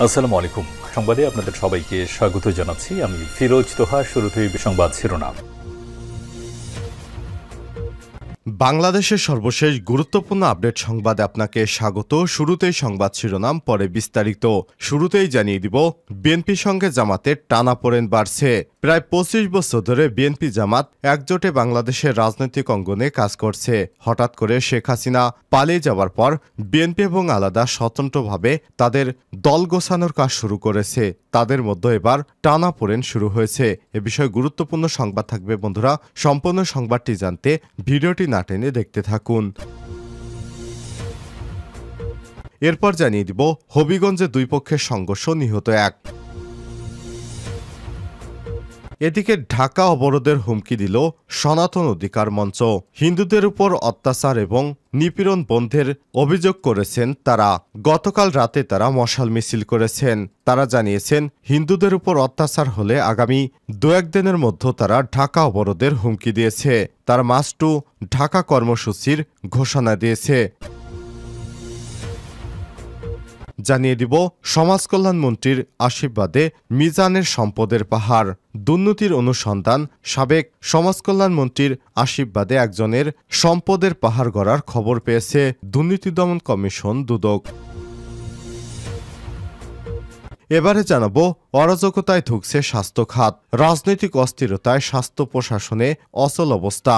আসসালামু আলাইকুম। সংবাদে আপনাদের সবাইকে স্বাগত জানাচ্ছি। আমি ফিরোজ তোহা। শুরুতেই সংবাদ শিরোনাম। বাংলাদেশের সর্বশেষ গুরুত্বপূর্ণ আপডেট সংবাদে আপনাকে স্বাগত। শুরুতেই সংবাদ শিরোনাম, পরে বিস্তারিত। শুরুতেই জানিয়ে দিব, বিএনপির সঙ্গে জামাতের টানাপোড়েন বাড়ছে। প্রায় ২৫ বছর ধরে বিএনপি জামাত একজোটে বাংলাদেশের রাজনৈতিক অঙ্গনে কাজ করছে। হঠাৎ করে শেখ হাসিনা পালিয়ে যাওয়ার পর বিএনপি এবং আলাদা স্বতন্ত্রভাবে তাদের দল গোছানোর কাজ শুরু করেছে। তাদের মধ্যে এবার টানাপোড়েন শুরু হয়েছে। এ বিষয়ে গুরুত্বপূর্ণ সংবাদ থাকবে বন্ধুরা। সম্পূর্ণ সংবাদটি জানতে ভিডিওটি না টেনে দেখতে থাকুন। এরপর জানিয়ে দিব, হবিগঞ্জে দুই পক্ষের সংঘর্ষ, নিহত এক। এদিকে ঢাকা অবরোধের হুমকি দিল সনাতন অধিকার মঞ্চ। হিন্দুদের উপর অত্যাচার এবং নিপীড়ন বন্ধের অভিযোগ করেছেন তারা। গতকাল রাতে তারা মশাল মিছিল করেছেন। তারা জানিয়েছেন, হিন্দুদের উপর অত্যাচার হলে আগামী ২-১ দিনের মধ্যে তারা ঢাকা অবরোধের হুমকি দিয়েছে। তারা মার্চ টু ঢাকা কর্মসূচির ঘোষণা দিয়েছে। জানিয়ে দিব, সমাজ কল্যাণ মন্ত্রীর আশীর্বাদে মিজানের সম্পদের পাহাড়। দুর্নীতির অনুসন্ধান। সাবেক সমাজ কল্যাণ মন্ত্রীর আশীর্বাদে একজনের সম্পদের পাহাড় গড়ার খবর পেয়েছে দুর্নীতি দমন কমিশন দুদক। এবারে জানাবো, অরাজকতায় ধুঁকছে স্বাস্থ্য খাত। রাজনৈতিক অস্থিরতায় স্বাস্থ্য প্রশাসনে অচল অবস্থা।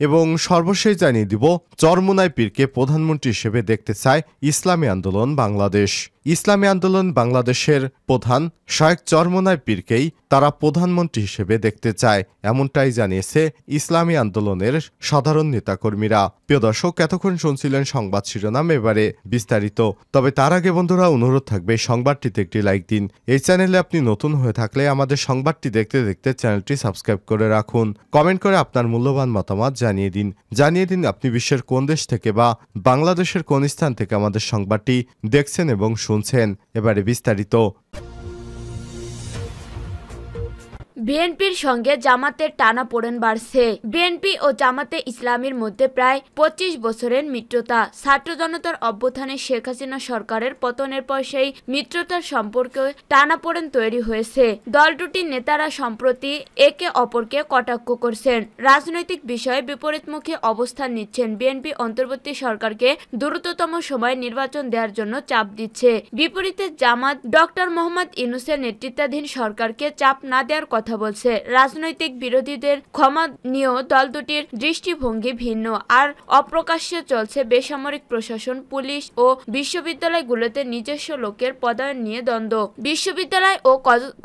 এবং সর্বশেষ জানিয়ে দিব, চরমোনাই পীরকে প্রধানমন্ত্রী হিসেবে দেখতে চায় ইসলামী আন্দোলন বাংলাদেশ। ইসলামী আন্দোলন বাংলাদেশের প্রধান শায়েখ চরমোনাই পীরকেই তারা প্রধানমন্ত্রী হিসেবে দেখতে চায়, এমনটাই জানিয়েছে ইসলামী আন্দোলনের সাধারণ নেতাকর্মীরা। প্রিয় দর্শক, এতক্ষণ শুনছিলেন সংবাদ শিরোনাম, এবারে বিস্তারিত। তবে তার আগে বন্ধুরা, অনুরোধ থাকবে সংবাদটিতে একটি লাইক দিন। এই চ্যানেলে আপনি নতুন হয়ে থাকলে আমাদের সংবাদটি দেখতে দেখতে চ্যানেলটি সাবস্ক্রাইব করে রাখুন। কমেন্ট করে আপনার মূল্যবান মতামত জানিয়ে দিন আপনি বিশ্বের কোন দেশ থেকে বা বাংলাদেশের কোন স্থান থেকে আমাদের সংবাদটি দেখছেন এবং শুনছেন। এবারে বিস্তারিত। বিএনপির সঙ্গে জামাতের টানাপোড়েন বাড়ছে। বিএনপি ও জামাতে ইসলামীর মধ্যে প্রায় ২৫ বছরের মিত্রতা। ছাত্র জনতার অভ্যুত্থানে শেখ হাসিনা সরকারের পতনের পর সেই মিত্রতার সম্পর্কে টানাপোড়েন তৈরি হয়েছে। দল দুটির নেতারা সম্প্রতি একে অপরকে কটাক্ষ করছেন। রাজনৈতিক বিষয়ে বিপরীতমুখী অবস্থান নিচ্ছেন। বিএনপি অন্তর্বর্তী সরকারকে দ্রুততম সময়ে নির্বাচন দেওয়ার জন্য চাপ দিচ্ছে। বিপরীতে জামাত ডক্টর মোহাম্মদ ইউনূসের নেতৃত্বাধীন সরকারকে চাপ না দেওয়ার কথা বলছে। রাজনৈতিক বিরোধীদের ক্ষমা নিয়েও দল দুটির দৃষ্টিভঙ্গি ভিন্ন। আর অপ্রকাশ্যে চলছে বেসামরিক প্রশাসন, পুলিশ ও বিশ্ববিদ্যালয়গুলোতে নিজস্ব লোকের পদায়ন নিয়ে দ্বন্দ্ব। বিশ্ববিদ্যালয় ও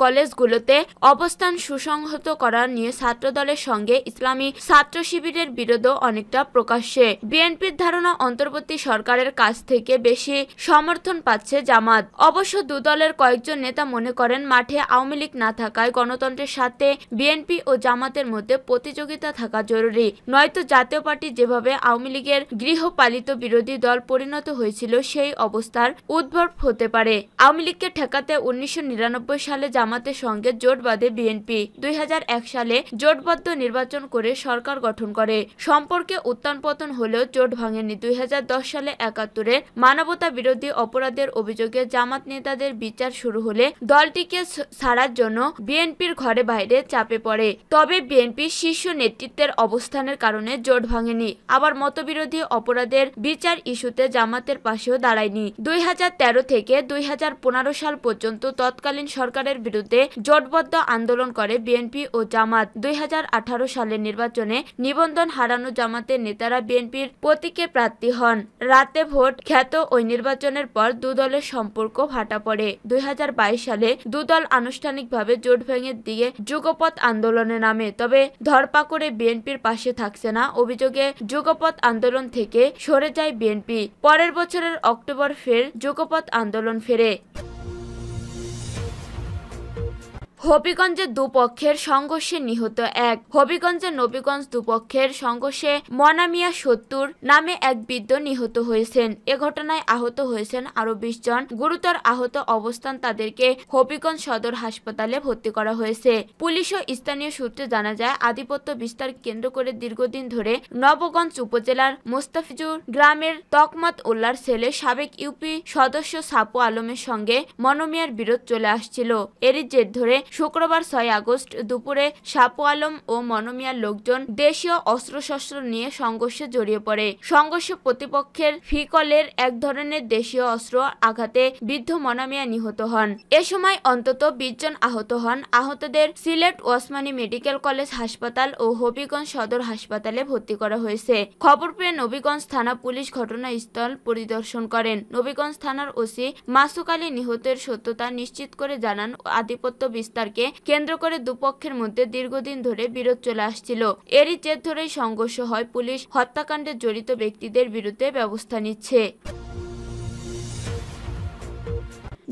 কলেজগুলোতে অবস্থান সুসংহত করা নিয়ে ছাত্রদলের সঙ্গে ইসলামী ছাত্র শিবিরের বিরোধও অনেকটা প্রকাশ্যে। বিএনপির ধারণা, অন্তর্বর্তী সরকারের কাছ থেকে বেশি সমর্থন পাচ্ছে জামাত। অবশ্য দুদলের কয়েকজন নেতা মনে করেন, মাঠে আওয়ামী লীগ না থাকায় গণতন্ত্রের সাথে বিএনপি ও জামাতের মধ্যে প্রতিযোগিতা থাকা জরুরি। নয়তো জাতীয় পার্টি যেভাবে আওয়ামী লীগের গৃহপালিত বিরোধী দল পরিণত হয়েছিল, সেই অবস্থার উদ্ভব হতে পারে। আওয়ামী লীগকে ঠেকাতে ১৯৯৯ সালে জামাতের সঙ্গে জোট বাঁধে বিএনপি। ২০০১ সালে জোটবদ্ধ নির্বাচন করে সরকার গঠন করে। সম্পর্কে উত্থান পতন হলেও জোট ভাঙেনি। ২০১০ সালে ৭১-এ মানবতা বিরোধী অপরাধের অভিযোগে জামাত নেতাদের বিচার শুরু হলে দলটিকে ছাড়ার জন্য বিএনপির ঘরে বাইরে চাপে পড়ে। তবে বিএনপির শীর্ষ নেতৃত্বের অবস্থানের কারণে জোট ভাঙেনি। আবার মতবিরোধী অপরাধের বিচার ইস্যুতে জামাতের পাশেও দাঁড়ায়নি। ২০১৩ থেকে ২০১৫ সাল পর্যন্ত তৎকালীন সরকারের বিরুদ্ধে জোটবদ্ধ আন্দোলন করে বিএনপি ও জামাত। ২০১৮ সালের নির্বাচনে নিবন্ধন হারানো জামাতের নেতারা বিএনপির প্রতীকে প্রার্থী হন। রাতে ভোট খ্যাত ওই নির্বাচনের পর দুদলের সম্পর্ক ভাটা পড়ে। ২০২২ সালে দুদল আনুষ্ঠানিকভাবে জোট ভেঙে দিয়ে যুগপৎ আন্দোলনে নামে। তবে ধরপাকড়ে বিএনপির পাশে থাকছে না অভিযোগে যুগপৎ আন্দোলন থেকে সরে যায় বিএনপি। পরের বছরের অক্টোবর ফের যুগপৎ আন্দোলন ফেরে। হবিগঞ্জে দুপক্ষের সংঘর্ষে নিহত এক। হবিগঞ্জের নবীগঞ্জ দুপক্ষের সংঘর্ষে মনামিয়া ৭০ নামে এক বৃদ্ধ নিহত হয়েছেন। এ ঘটনায় আহত হয়েছেন আরো ২০ জন। গুরুতর আহত অবস্থান তাদেরকে হবিগঞ্জ সদর হাসপাতালে ভর্তি করা হয়েছে। পুলিশ ও স্থানীয় সূত্রে জানা যায়, আধিপত্য বিস্তার কেন্দ্র করে দীর্ঘদিন ধরে নবগঞ্জ উপজেলার মোস্তাফিজুর গ্রামের তকমত উল্লার ছেলে সাবেক ইউপি সদস্য সাপু আলমের সঙ্গে মনমিয়ার বিরোধ চলে আসছিল। এরই জের ধরে শুক্রবার ৬ আগস্ট দুপুরে সাপু আলম ও মনমিয়ার লোকজন দেশীয় অস্ত্রশস্ত্র নিয়ে সংঘর্ষে জড়িয়ে পড়ে। সংঘর্ষে প্রতিপক্ষের ফিকলের এক ধরনের দেশীয় অস্ত্র আঘাতে বৃদ্ধ মনমিয়া নিহত হন। এ সময় অন্তত ২০ জন আহত হন। আহতদের সিলেট ওসমানী মেডিকেল কলেজ হাসপাতাল ও হবিগঞ্জ সদর হাসপাতালে ভর্তি করা হয়েছে। খবর পেয়ে নবীগঞ্জ থানা পুলিশ ঘটনাস্থল পরিদর্শন করেন। নবীগঞ্জ থানার ওসি মাসুক আলী নিহতের সত্যতা নিশ্চিত করে জানান, আধিপত্য বিস্তারকে কেন্দ্র করে দুপক্ষের মধ্যে দীর্ঘদিন ধরে বিরোধ চলে আসছিল। এরই জের ধরেই সংঘর্ষ হয়। পুলিশ হত্যাকাণ্ডে জড়িত ব্যক্তিদের বিরুদ্ধে ব্যবস্থা নিচ্ছে।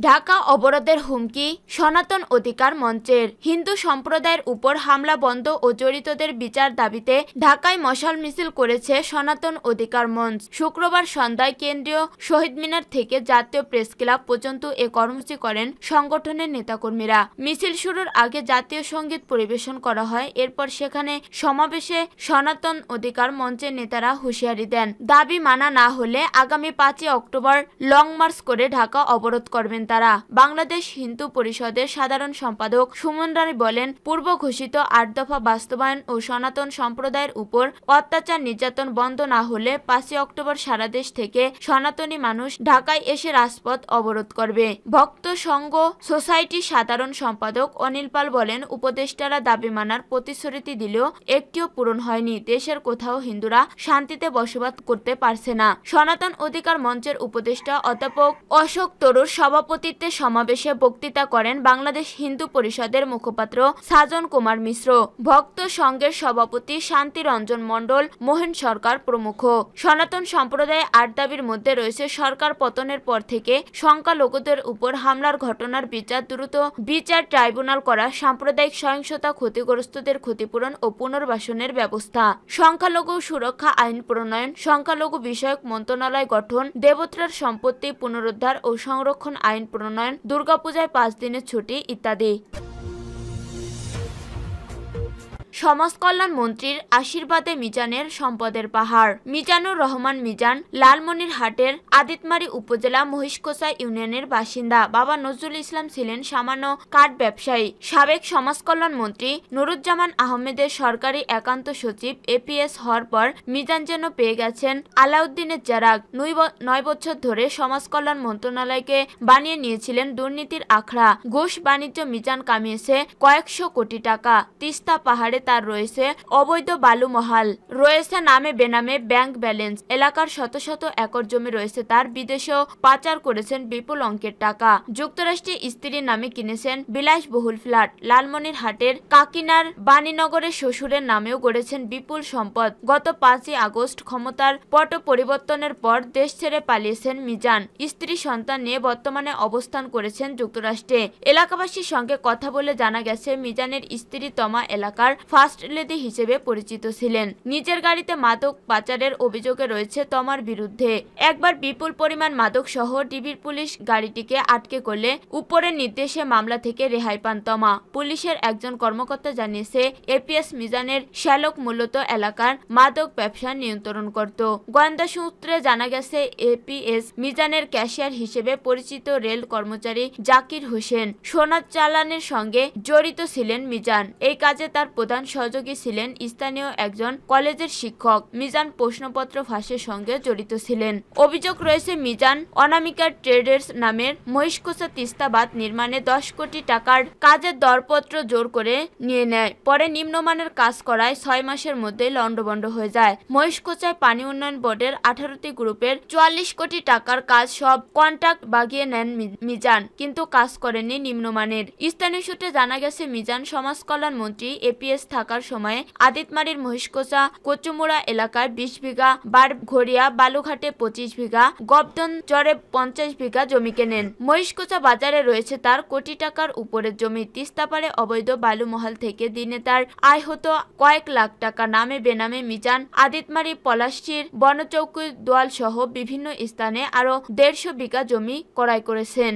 ঢাকা অবরোধের হুমকি সনাতন অধিকার মঞ্চের। হিন্দু সম্প্রদায়ের উপর হামলা বন্ধ ও জড়িতদের বিচার দাবিতে ঢাকায় মশাল মিছিল করেছে সনাতন অধিকার মঞ্চ। শুক্রবার সন্ধ্যায় কেন্দ্রীয় শহীদ মিনার থেকে জাতীয় প্রেস ক্লাব পর্যন্ত এ কর্মসূচি করেন সংগঠনের নেতাকর্মীরা। মিছিল শুরুর আগে জাতীয় সঙ্গীত পরিবেশন করা হয়। এরপর সেখানে সমাবেশে সনাতন অধিকার মঞ্চের নেতারা হুঁশিয়ারি দেন, দাবি মানা না হলে আগামী ৫ অক্টোবর লং মার্চ করে ঢাকা অবরোধ করবেন তারা। বাংলাদেশ হিন্দু পরিষদের সাধারণ সম্পাদক সুমন রায় বলেন, পূর্ব ঘোষিত ৮ দফা বাস্তবায়ন ও সনাতন সম্প্রদায়ের উপর অত্যাচার নির্যাতন বন্ধ না হলে ৫ অক্টোবর সারা দেশ থেকে সনাতনী মানুষ ঢাকায় এসে রাজপথ অবরোধ করবে। ভক্ত সংঘ সোসাইটির সাধারণ সম্পাদক অনিল পাল বলেন, উপদেষ্টারা দাবি মানার প্রতিশ্রুতি দিলেও একটিও পূরণ হয়নি। দেশের কোথাও হিন্দুরা শান্তিতে বসবাস করতে পারছে না। সনাতন অধিকার মঞ্চের উপদেষ্টা অধ্যাপক অশোক তরুর সভাপতিত্বে সমাবেশে বক্তৃতা করেন বাংলাদেশ হিন্দু পরিষদের মুখপাত্র সাজন কুমার মিশ্র, ভক্ত সংঘের সভাপতি শান্তি রঞ্জন মণ্ডল, মোহন সরকার প্রমুখ। সনাতন সম্প্রদায় ৮ দাবির মধ্যে রয়েছে সরকার পতনের পর থেকে সংখ্যালঘুদের উপর হামলার ঘটনার বিচার, দ্রুত বিচার ট্রাইব্যুনাল করা, সাম্প্রদায়িক সহিংসতা ক্ষতিগ্রস্তদের ক্ষতিপূরণ ও পুনর্বাসনের ব্যবস্থা, সংখ্যালঘু সুরক্ষা আইন প্রণয়ন, সংখ্যালঘু বিষয়ক মন্ত্রণালয় গঠন, দেবত্রার সম্পত্তি পুনরুদ্ধার ও সংরক্ষণ আইন প্রণয়ন, দুর্গাপূজায় ৫ দিনের ছুটি ইত্যাদি। সমাজ কল্যাণ মন্ত্রীর আশীর্বাদে মিজানের সম্পদের পাহাড়। মিজানুর রহমান মিজান লালমনিরহাটের আদিতমারি উপজেলা মহিষকোচা ইউনিয়নের বাসিন্দা। বাবা নজরুল ইসলাম ছিলেন সামান্য কাঠ ব্যবসায়ী। সাবেক সমাজ কল্যাণ মন্ত্রী নুরুজ্জামান আহমেদের সরকারি একান্ত সচিব এপিএস হওয়ার পর মিজান যেন পেয়ে গেছেন আলাউদ্দিনের চেরাগ। ৯ বছর ধরে সমাজ কল্যাণ মন্ত্রণালয়কে বানিয়ে নিয়েছিলেন দুর্নীতির আখড়া। ঘুষ বাণিজ্য মিজান কামিয়েছে কয়েকশো কোটি টাকা। তিস্তা পাহাড়ে তার রয়েছে অবৈধ বালু মহাল, রয়েছে নামে বেনামে ব্যাংক ব্যালেন্স। এলাকার শত শত একর জমি রয়েছে তার। বিদেশেও পাচার করেছেন বিপুল অঙ্কের টাকা। যুক্তরাষ্ট্রে স্ত্রীর নামে কিনেছেন বিলাসবহুল ফ্ল্যাট। লালমনিরহাটের কাকিনার বাণীনগরের শ্বশুরের নামেও গড়েছেন বিপুল সম্পদ। গত ৫ আগস্ট ক্ষমতার পট পরিবর্তনের পর দেশ ছেড়ে পালিয়েছেন মিজান। স্ত্রী সন্তান নিয়ে বর্তমানে অবস্থান করেছেন যুক্তরাষ্ট্রে। এলাকাবাসীর সঙ্গে কথা বলে জানা গেছে, মিজানের স্ত্রী তমা এলাকার ফার্স্ট লেডি হিসেবে পরিচিত ছিলেন। নিজের গাড়িতে মাদক পাচারের অভিযোগে রয়েছে তমার বিরুদ্ধে। একবার বিপুল পরিমাণ মাদক সহ ডিবির পুলিশ গাড়িটিকে আটকে করলে উপরের নির্দেশে মামলা থেকে রেহাই পান তমা। পুলিশের একজন কর্মকর্তা জানিয়েছে, এপিএস মিজানের শ্যালক মূলত এলাকার মাদক ব্যবসা নিয়ন্ত্রণ করত। গোয়েন্দা সূত্রে জানা গেছে, এপিএস মিজানের ক্যাশিয়ার হিসেবে পরিচিত রেল কর্মচারী জাকির হোসেন সোনা চালানের সঙ্গে জড়িত ছিলেন মিজান। এই কাজে তার প্রধান সহযোগী ছিলেন স্থানীয় একজন কলেজের শিক্ষক। মিজান প্রশ্নপত্র ফাঁসের সঙ্গে জড়িত ছিলেন। অভিযোগ রয়েছে, মিজান অনামিকা ট্রেডার্স নামের মহিষকোচা তিস্তা বাঁধ নির্মাণে ১০ কোটি টাকার কাজের দরপত্র জোর করে নিয়ে নেয়। পরে নিম্নমানের কাজ করায় ৬ মাসের মধ্যে লন্ডভন্ড হয়ে যায়। মহিষকোচায় পানি উন্নয়ন বোর্ডের ১৮টি গ্রুপের ৪৪ কোটি টাকার কাজ সব কন্ট্রাক্ট বাগিয়ে নেন মিজান, কিন্তু কাজ করেননি নিম্নমানের। স্থানীয় সূত্রে জানা গেছে, মিজান সমাজ কল্যাণ মন্ত্রী এপিএস থাকার সময়ে আদিতমারির মহিষকোচা কচুমুড়া এলাকায় 20 বিঘা, বারঘড়িয়া বালুঘাটে 25 বিঘা, গবদন চরে 50 বিঘা জমি কেনেন। মহিষকোচা বাজারে রয়েছে তার কোটি টাকার উপরের জমি। তিস্তাপাড়ে অবৈধ বালুমহাল থেকে দিনে তার আয় হতো কয়েক লাখ টাকা। নামে বেনামে মিজান আদিতমারি, পলাশচির, বনচৌকি, দোয়াল সহ বিভিন্ন স্থানে আরো 150 বিঘা জমি ক্রয় করেছেন।